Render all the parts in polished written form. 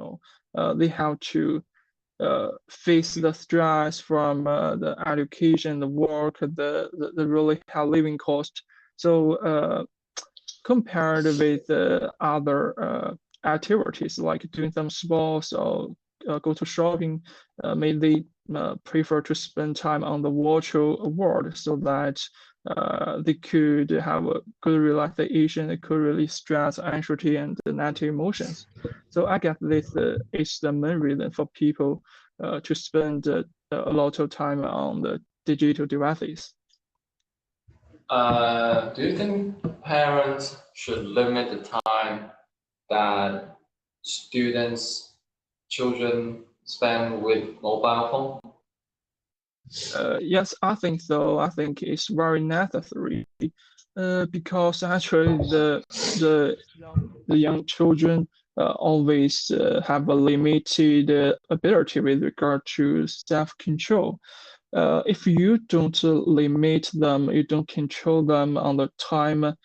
professional, they have to face the stress from the education, the work, the really high living cost. So compared with other activities like doing some sports or go to shopping, maybe they prefer to spend time on the virtual world so that they could have a good relaxation, they could release stress, anxiety, and the negative emotions. So I guess this is the main reason for people to spend a lot of time on the digital devices. Do you think parents should limit the time that children spend with mobile phone? Yes, I think so. I think it's very necessary because actually the young children always have a limited ability with regard to self-control. If you don't limit them, you don't control them on the time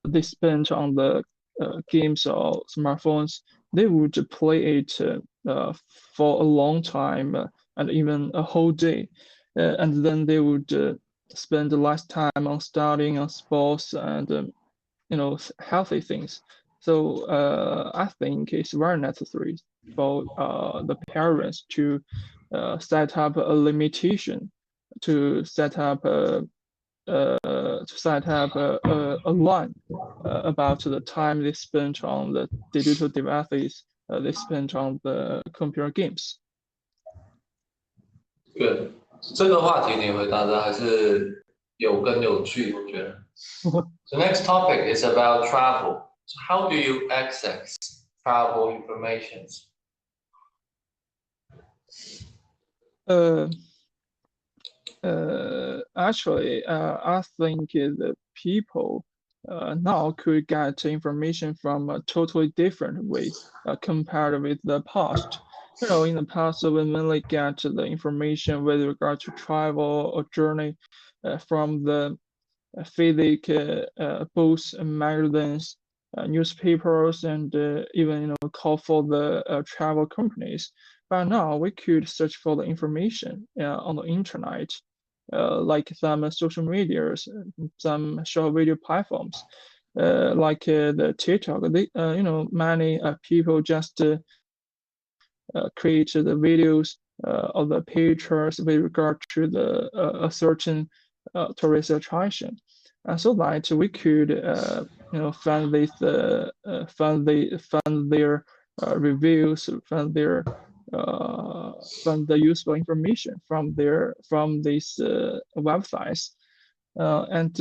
they spend on the games or smartphones, they would play it for a long time and even a whole day. And then they would spend less time on studying, on sports, and healthy things. So I think it's very necessary for the parents to set up a limitation, to set up a line about the time they spend on the digital devices, they spend on the computer games. Good，这个话题你回答的还是有根有据，我觉得。The next topic is about travel. So how do you access travel informations? Actually, I think the people now could get information from a totally different way compared with the past. In the past, we mainly get the information with regard to travel or journey from the physical books, magazines, newspapers, and even call for the travel companies. But now we could search for the information on the internet, like some social medias, some short video platforms, like the TikTok. Many people just create the videos of the pictures with regard to a certain tourist attraction, so that we could find their reviews, find the useful information from these websites, and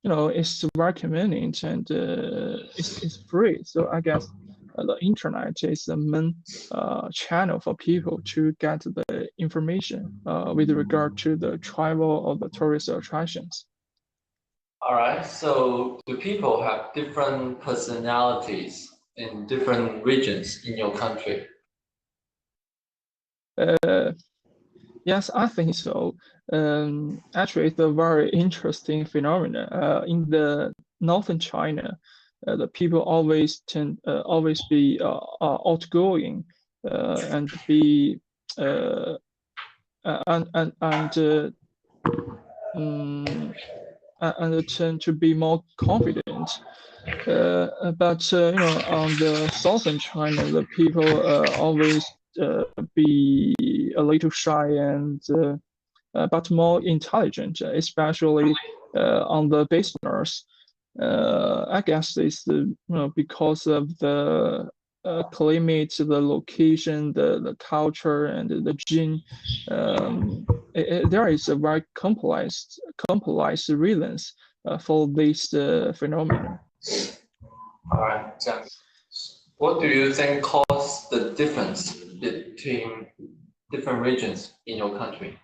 it's very convenient and it's free. So I guess the internet is the main channel for people to get the information with regard to the travel or the tourist attractions. All right, so do people have different personalities in different regions in your country? Yes, I think so. Actually, it's a very interesting phenomenon. In the northern China, the people always be outgoing and be and tend to be more confident. But on the southern China, the people always be a little shy and but more intelligent, especially on the business. I guess it's because of the climate, the location, the culture, and the gene. There is a very complex reasons for this phenomenon. All right. So what do you think caused the difference between different regions in your country?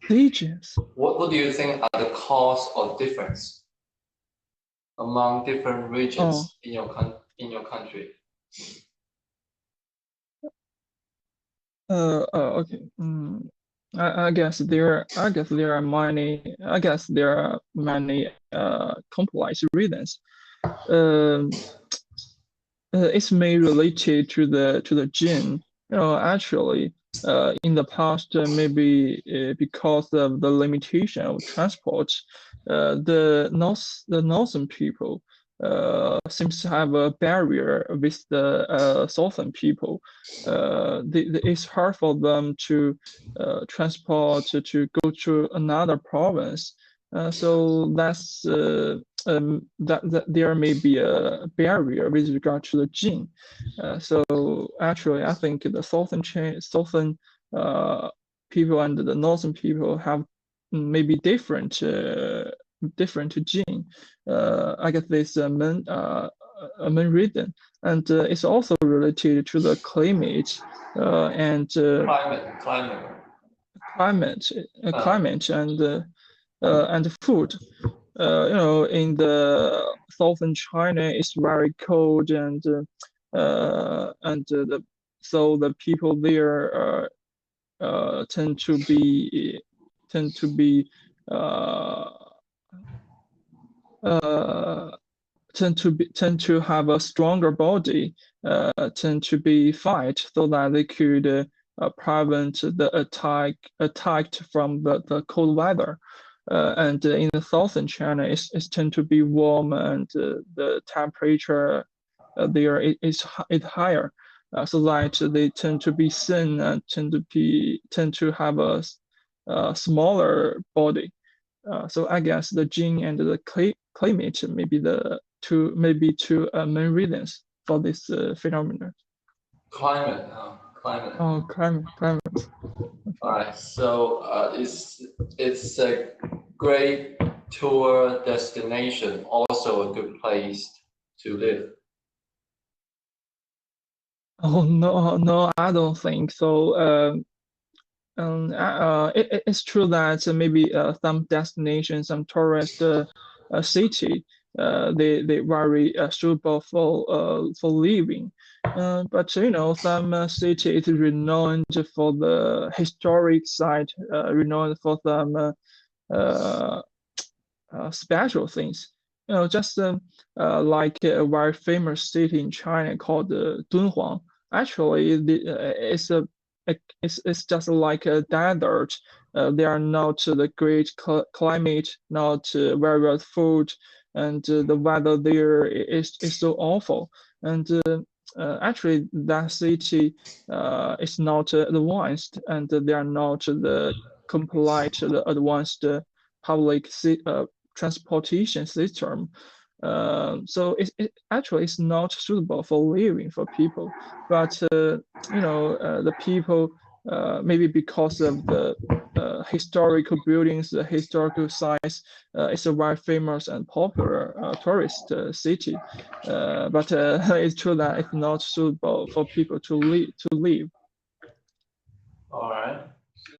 Regions. What do you think are the cause of difference among different regions in your country? Okay. I guess there are many complex reasons. it's may related to the gene. Actually, in the past, maybe because of the limitation of transport, the northern people seems to have a barrier with the southern people. It's hard for them to transport to go to another province. So that there may be a barrier with regard to the gene. So actually, I think the southern people and the northern people have maybe different gene. I guess this a main reason, and it's also related to the climate and climate, climate and food. In the southern China, it's very cold so the people there tend to be uh, uh, tend to have a stronger body, tend to be fight so that they could prevent the attacked from the cold weather. And in the southern China, it's tend to be warm and the temperature there is higher, so that they tend to be thin and tend to have a smaller body. So I guess the gene and the climate may be two main reasons for this phenomenon. Climate, climate. Oh, climate. All right, so it's a great tour destination, also a good place to live. Oh no, no, I don't think so. It's true that maybe some destinations, some tourist city, they very suitable for living. But some city is renowned for the historic site, renowned for some uh, special things. Just like a very famous city in China called Dunhuang. Actually, it's just like a desert. They are not the great climate, not very well food, and the weather there is so awful. And actually, that city is not advanced, and they are not the complete, the advanced public transportation system. So it actually is not suitable for living for people. But the people maybe because of the historical buildings, the historical sites, it's a very famous and popular tourist city. But it's true that it's not suitable for people to live. All right.